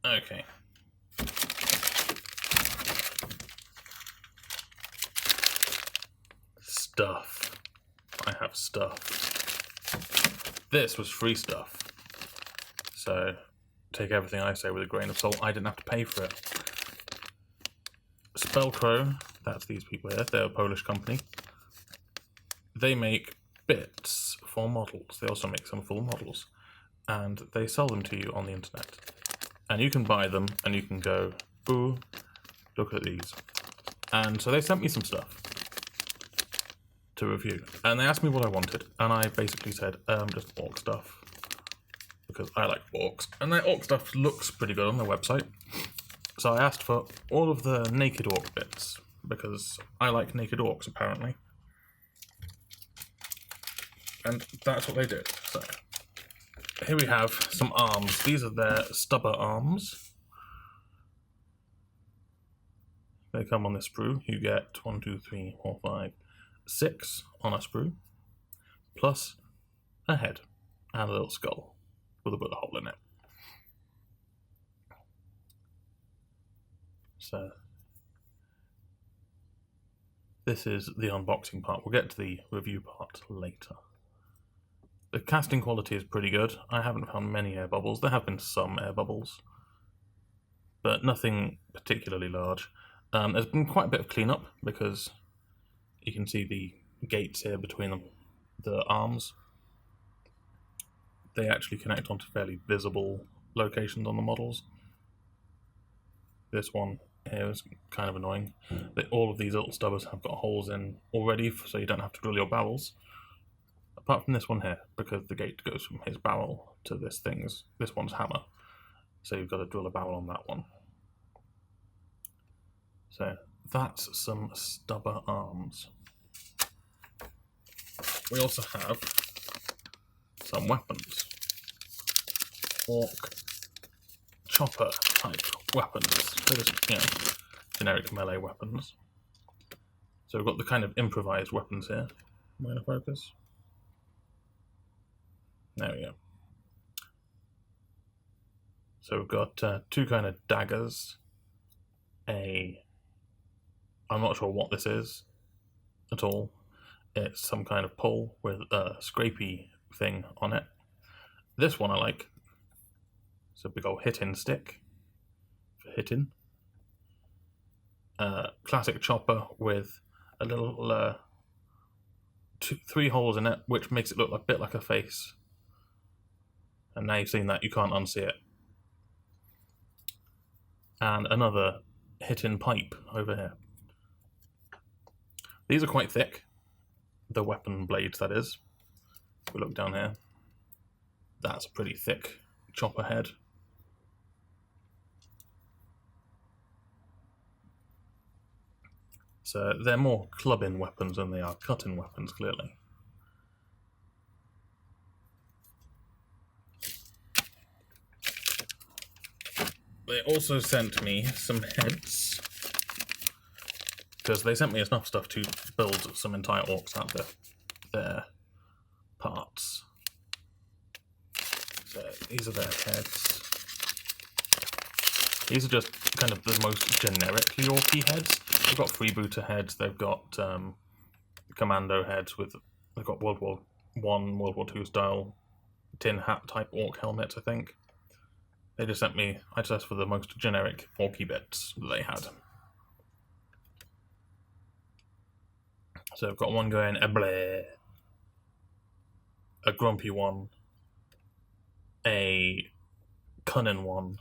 Okay. Stuff. I have stuff. This was free stuff. So take everything I say with a grain of salt. I didn't have to pay for it. Spellcrow, that's these people here. They're a Polish company. They make bits for models. They also make some full models. And they sell them to you on the internet. And you can buy them and you can go, ooh, look at these. And so they sent me some stuff to review. And they asked me what I wanted. And I basically said, just orc stuff. Because I like orcs. And their orc stuff looks pretty good on their website. So I asked for all of the naked orc bits. Because I like naked orcs, apparently. And that's what they did. So here we have some arms. These are their Stuber Arms. They come on this sprue. You get 1, 2, 3, 4, 5, 6 on a sprue, plus a head and a little skull with a bullet hole in it. So this is the unboxing part. We'll get to the review part later. The casting quality is pretty good. I haven't found many air bubbles. There have been some air bubbles, but nothing particularly large. There's been quite a bit of cleanup because you can see the gates here between them, the arms. They actually connect onto fairly visible locations on the models. This one here is kind of annoying. All of these little stubbers have got holes in already, so you don't have to drill your barrels. Apart from this one here, because the gate goes from his barrel to this one's hammer. So you've got to drill a barrel on that one. So that's some Stuber Arms. We also have some weapons. Orc chopper type weapons. They're just, generic melee weapons. So we've got the kind of improvised weapons here. Am I going to focus? There we go. So we've got two kind of daggers. I'm not sure what this is at all. It's some kind of pole with a scrapey thing on it. This one I like. It's a big old hitting stick for hitting. Classic chopper with a little 3 holes in it, which makes it look a bit like a face. And now you've seen that, you can't unsee it. And another hitting pipe over here. These are quite thick. The weapon blades, that is. If we look down here, that's a pretty thick chopper head. So they're more clubbing weapons than they are cutting weapons, clearly. They also sent me some heads, because they sent me enough stuff to build some entire orcs out of their parts. So these are their heads. These are just kind of the most generically orky heads. They've got freebooter heads, they've got commando heads, they've got World War I, World War II style tin hat type orc helmets, I think. They just sent me, I just asked for the most generic orky bits that they had. So I've got one going, a bleh, a grumpy one, a cunning one,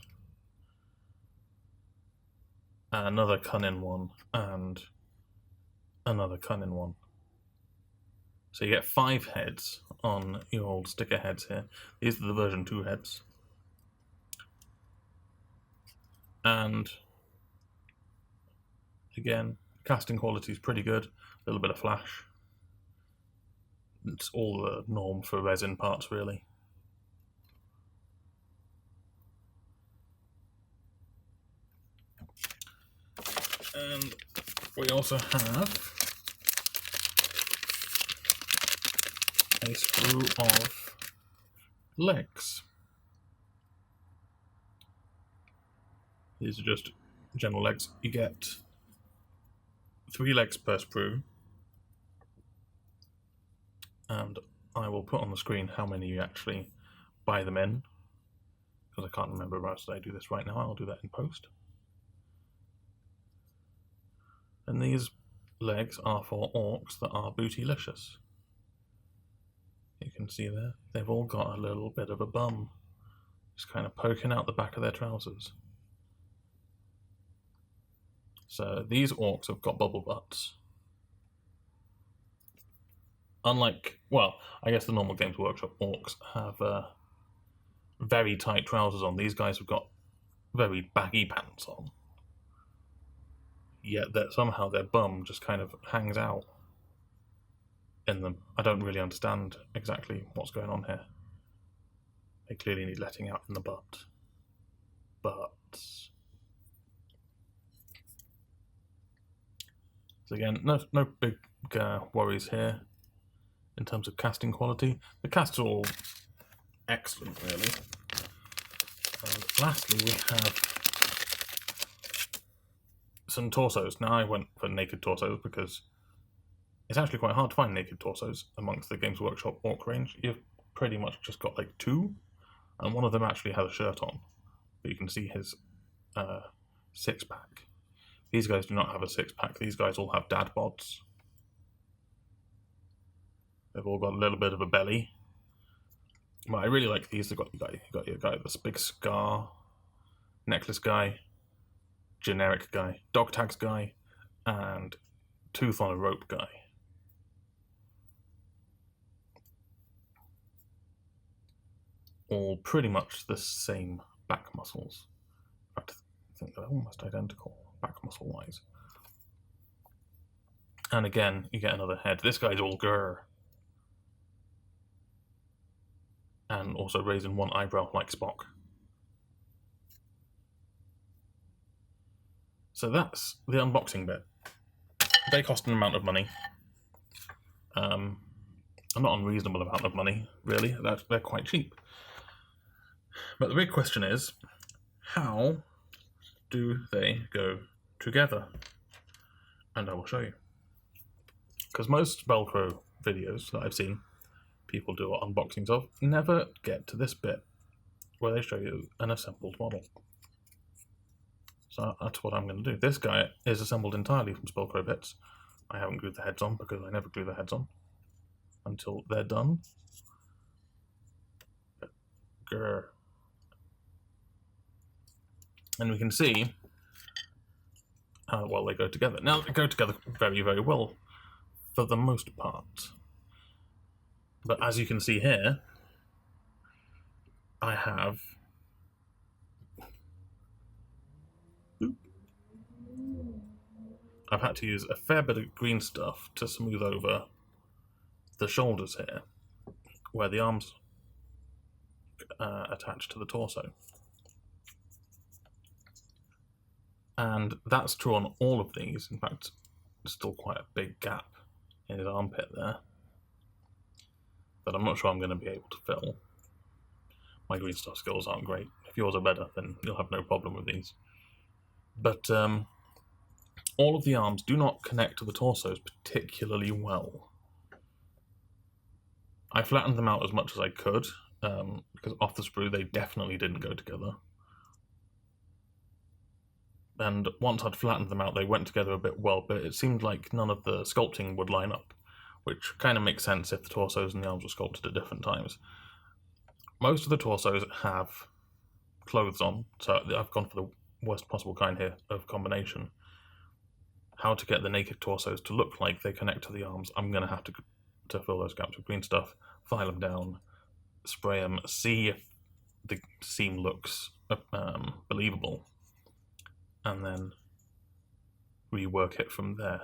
another cunning one, and another cunning one. So you get 5 heads on your old sticker heads here. These are the version 2 heads. And again, casting quality is pretty good. A little bit of flash. It's all the norm for resin parts, really. And we also have a sprue of legs. These are just general legs. You get 3 legs per sprue, and I will put on the screen how many you actually buy them in, because I can't remember how I do this right now. I'll do that in post. And these legs are for orcs that are bootylicious. You can see there, they've all got a little bit of a bum, just kind of poking out the back of their trousers. So these orcs have got bubble butts. Unlike, well, I guess the normal Games Workshop orcs have very tight trousers on. These guys have got very baggy pants on. Yet that somehow their bum just kind of hangs out in them. I don't really understand exactly what's going on here. They clearly need letting out in the butt. But so again, no big worries here in terms of casting quality. The casts are all excellent, really. And lastly, we have some torsos. Now I went for naked torsos because it's actually quite hard to find naked torsos amongst the Games Workshop orc range. You've pretty much just got like 2, and one of them actually has a shirt on, but you can see his 6-pack. These guys do not have a 6-pack. These guys all have dad bods. They've all got a little bit of a belly. But I really like these. You've got your guy with this big scar, necklace guy, generic guy, dog tags guy, and tooth on a rope guy. All pretty much the same back muscles. In fact, I think they're almost identical back muscle wise. And again, you get another head. This guy's all grr. And also raising one eyebrow like Spock. So that's the unboxing bit. They cost an amount of money. A not unreasonable amount of money, really. They're quite cheap. But the big question is, how do they go together? And I will show you. Because most Spellcrow videos that I've seen people do unboxings of never get to this bit where they show you an assembled model. So that's what I'm going to do. This guy is assembled entirely from Spellcrow bits. I haven't glued the heads on because I never glue the heads on until they're done. Grr. And we can see how well they go together. Now, they go together very, very well for the most part. But as you can see here, I have I've had to use a fair bit of green stuff to smooth over the shoulders here, where the arms attach to the torso. And that's true on all of these. In fact, there's still quite a big gap in his armpit there that I'm not sure I'm going to be able to fill. My green stuff skills aren't great. If yours are better, then you'll have no problem with these. But all of the arms do not connect to the torsos particularly well. I flattened them out as much as I could, because off the sprue they definitely didn't go together. And once I'd flattened them out, they went together a bit well, but it seemed like none of the sculpting would line up, which kind of makes sense if the torsos and the arms were sculpted at different times. Most of the torsos have clothes on, so I've gone for the worst possible kind here of combination. How to get the naked torsos to look like they connect to the arms, I'm going to have to fill those gaps with green stuff, file them down, spray them, see if the seam looks believable, and then rework it from there.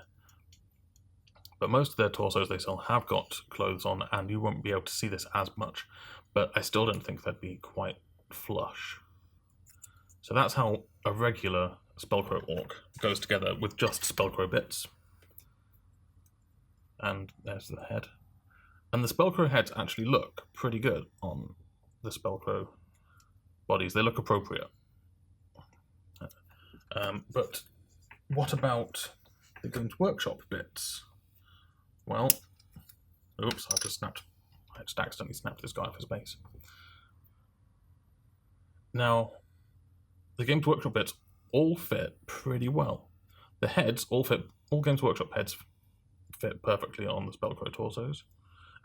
But most of their torsos they sell have got clothes on, and you won't be able to see this as much, but I still don't think they'd be quite flush. So that's how a regular Spellcrow orc goes together with just Spellcrow bits. And there's the head. And the Spellcrow heads actually look pretty good on the Spellcrow bodies. They look appropriate. But what about the Games Workshop bits? Well, oops, I just accidentally snapped this guy off his base. Now, the Games Workshop bits all fit pretty well. The heads all Games Workshop heads fit perfectly on the Spellcrow torsos,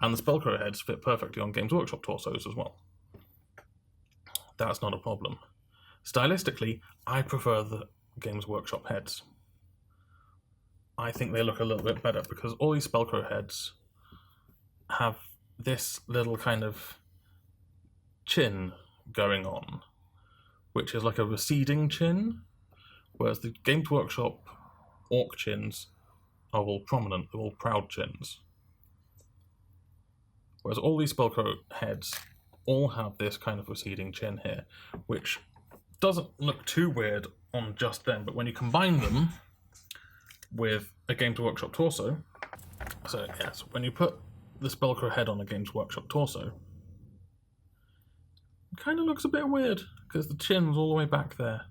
and the Spellcrow heads fit perfectly on Games Workshop torsos as well. That's not a problem. Stylistically, I prefer the Games Workshop heads. I think they look a little bit better because all these Spellcrow heads have this little kind of chin going on, which is like a receding chin, whereas the Games Workshop Orc chins are all prominent, they're all proud chins. Whereas all these Spellcrow heads all have this kind of receding chin here, which doesn't look too weird on just them, but when you combine them with a Games Workshop torso, so yes, when you put the Spellcrow head on a Games Workshop torso, it kind of looks a bit weird, because the chin's all the way back there.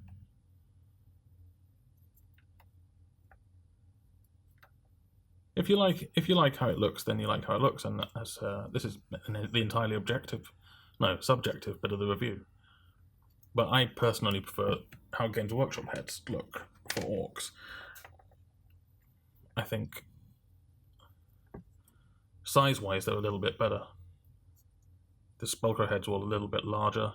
If you like how it looks, then you like how it looks, and as this is the entirely subjective bit of the review. But I personally prefer how Games Workshop heads look for Orcs. I think size-wise they're a little bit better. The Spellcrow heads were a little bit larger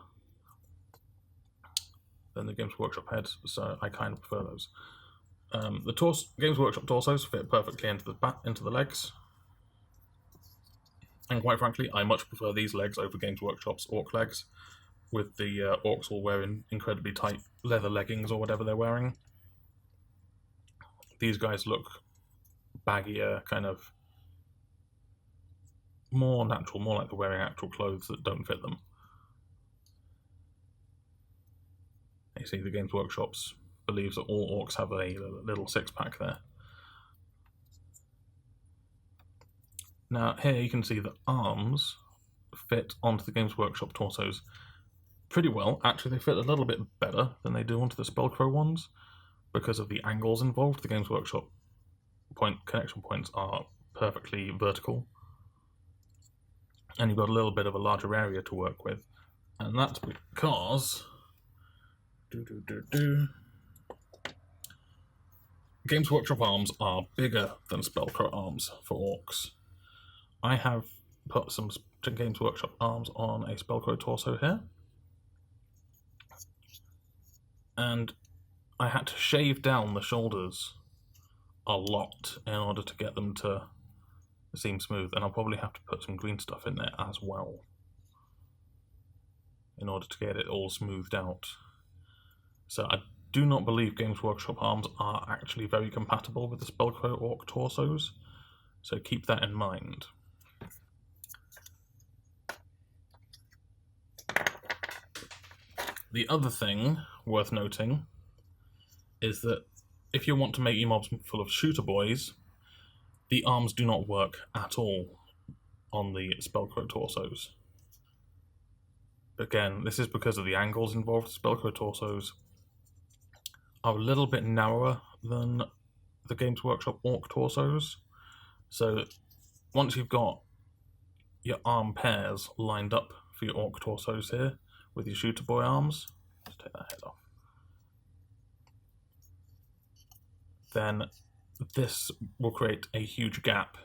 than the Games Workshop heads, so I kind of prefer those. The Games Workshop torsos fit perfectly into the legs, and quite frankly, I much prefer these legs over Games Workshop's Orc legs, with the Orcs all wearing incredibly tight leather leggings or whatever they're wearing. These guys look baggier, kind of more natural, more like they're wearing actual clothes that don't fit them. You see, the Games Workshops believes that all Orcs have a little six-pack there. Now, here you can see the arms fit onto the Games Workshop torsos pretty well. Actually, they fit a little bit better than they do onto the Spellcrow ones because of the angles involved. The Games Workshop connection points are perfectly vertical, and you've got a little bit of a larger area to work with, and that's because Games Workshop arms are bigger than Spellcrow arms for Orcs. I have put some Games Workshop arms on a Spellcrow torso here, and I had to shave down the shoulders a lot in order to get them to seem smooth, and I'll probably have to put some green stuff in there as well in order to get it all smoothed out. So I do not believe Games Workshop arms are actually very compatible with the Spellcrow Orc torsos, so keep that in mind. The other thing worth noting is that if you want to make your mobs full of shooter boys, the arms do not work at all on the Spellcrow torsos. Again, this is because of the angles involved. Spellcrow torsos are a little bit narrower than the Games Workshop Orc torsos. So once you've got your arm pairs lined up for your Orc torsos here with your shooter boy arms, just take that head off, then this will create a huge gap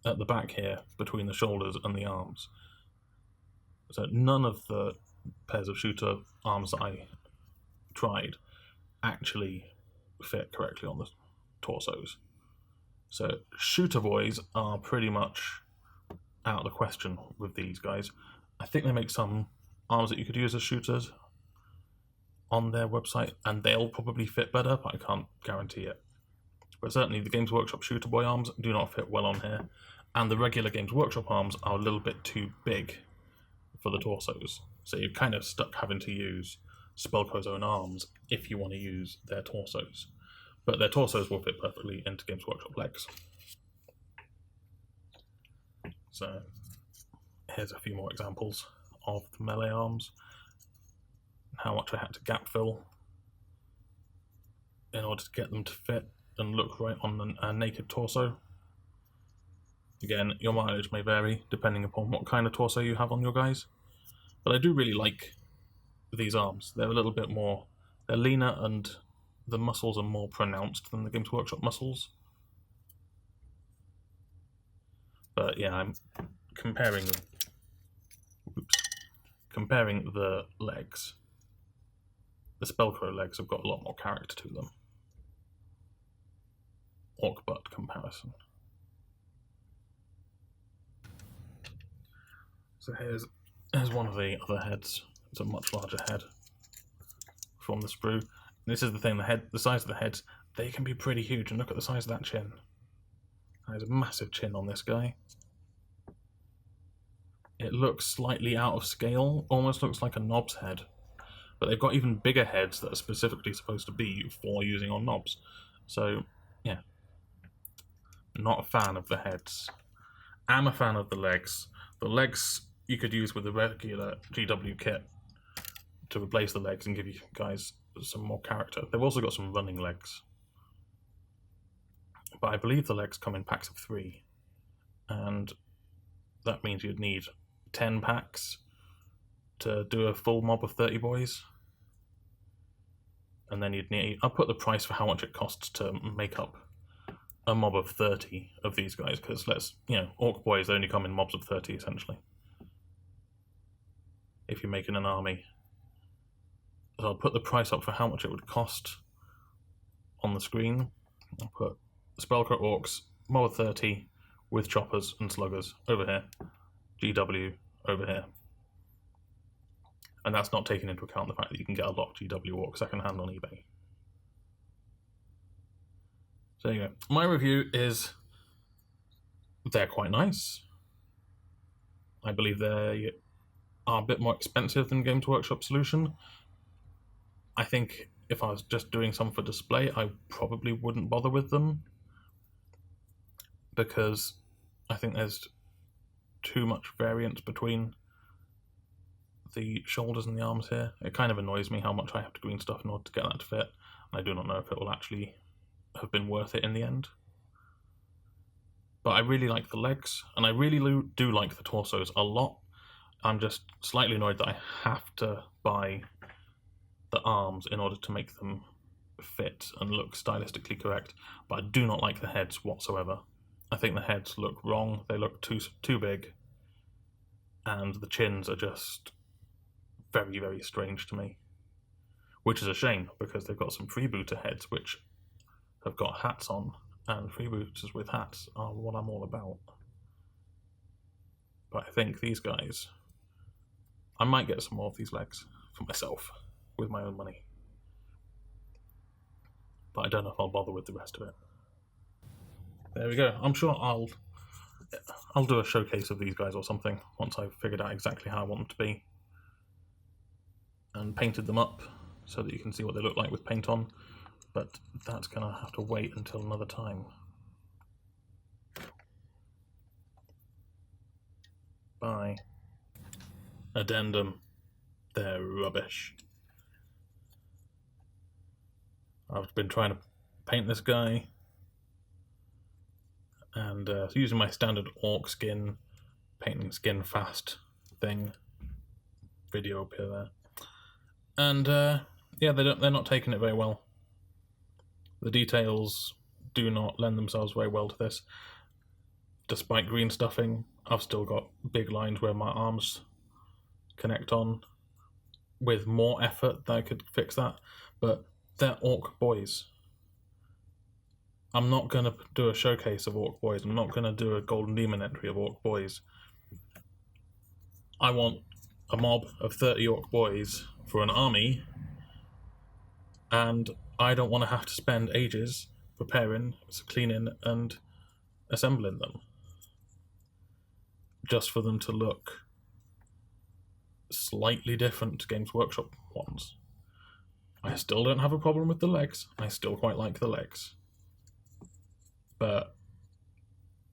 at the back here between the shoulders and the arms. So none of the pairs of shooter arms that I tried actually fit correctly on the torsos. So shooter boys are pretty much out of the question with these guys. I think they make some arms that you could use as shooters on their website, and they'll probably fit better, but I can't guarantee it. But certainly the Games Workshop shooter boy arms do not fit well on here, and the regular Games Workshop arms are a little bit too big for the torsos. So you're kind of stuck having to use Spellcrow's own arms if you want to use their torsos. But their torsos will fit perfectly into Games Workshop legs. So here's a few more examples of the melee arms, how much I had to gap fill in order to get them to fit and look right on a naked torso. Again, your mileage may vary depending upon what kind of torso you have on your guys, but I do really like these arms. They're a little bit more, they're leaner and the muscles are more pronounced than the Games Workshop muscles. But yeah, I'm comparing the legs. The Spellcrow legs have got a lot more character to them. Orc butt comparison. So here's one of the other heads. It's a much larger head from the sprue. And this is the thing, the size of the heads, they can be pretty huge. And look at the size of that chin. There's a massive chin on this guy. It looks slightly out of scale, almost looks like a knob's head. But they've got even bigger heads that are specifically supposed to be for using on knobs. So, yeah. Not a fan of the heads. Am a fan of the legs. The legs you could use with the regular GW kit to replace the legs and give you guys some more character. They've also got some running legs. But I believe the legs come in packs of 3. And that means you'd need 10 packs to do a full mob of 30 boys. And then you'd need... I'll put the price for how much it costs to make up a mob of 30 of these guys, because Orc boys only come in mobs of 30 essentially. If you're making an army. So I'll put the price up for how much it would cost on the screen. I'll put Spellcrow Orcs, mob of 30, with choppers and sluggers over here. GW over here. And that's not taking into account the fact that you can get a lot of GW Orcs secondhand on eBay. So there you go. My review is they're quite nice. I believe they are a bit more expensive than Games Workshop solution. I think if I was just doing some for display, I probably wouldn't bother with them, because I think there's too much variance between the shoulders and the arms here. It kind of annoys me how much I have to green stuff in order to get that to fit, and I do not know if it will actually have been worth it in the end. But I really like the legs, and I really do like the torsos a lot. I'm just slightly annoyed that I have to buy the arms in order to make them fit and look stylistically correct, but I do not like the heads whatsoever. I think the heads look wrong, they look too big, and the chins are just very, very strange to me. Which is a shame, because they've got some freebooter heads which have got hats on, and freebooters with hats are what I'm all about. But I think these guys, I might get some more of these legs for myself with my own money. But I don't know if I'll bother with the rest of it. There we go. I'm sure I'll do a showcase of these guys or something once I've figured out exactly how I want them to be and painted them up so that you can see what they look like with paint on. But that's going to have to wait until another time. Bye. Addendum. They're rubbish. I've been trying to paint this guy, and using my standard orc skin, painting skin fast thing, video up here there. And yeah, they're not taking it very well. The details do not lend themselves very well to this. Despite green stuffing, I've still got big lines where my arms connect on. With more effort, I could fix that, but they're orc boys. I'm not going to do a showcase of orc boys. I'm not going to do a Golden Demon entry of orc boys. I want a mob of 30 orc boys for an army, and I don't want to have to spend ages preparing, cleaning, and assembling them just for them to look slightly different to Games Workshop ones. I still don't have a problem with the legs. I still quite like the legs. But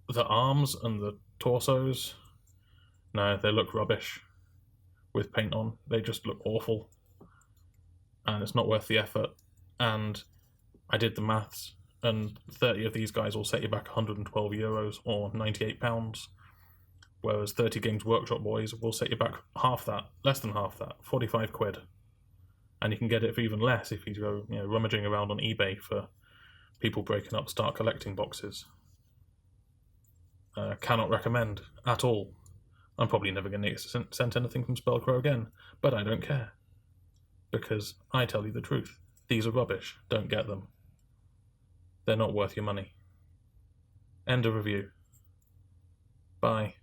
the arms and the torsos, no, they look rubbish with paint on. They just look awful. And it's not worth the effort. And I did the maths, and 30 of these guys will set you back €112 or £98, whereas 30 Games Workshop boys will set you back half that, less than half that, 45 quid. And you can get it for even less if you go rummaging around on eBay for people breaking up start collecting boxes. Cannot recommend at all. I'm probably never going to get sent anything from Spellcrow again, but I don't care. Because I tell you the truth. These are rubbish. Don't get them. They're not worth your money. End of review. Bye.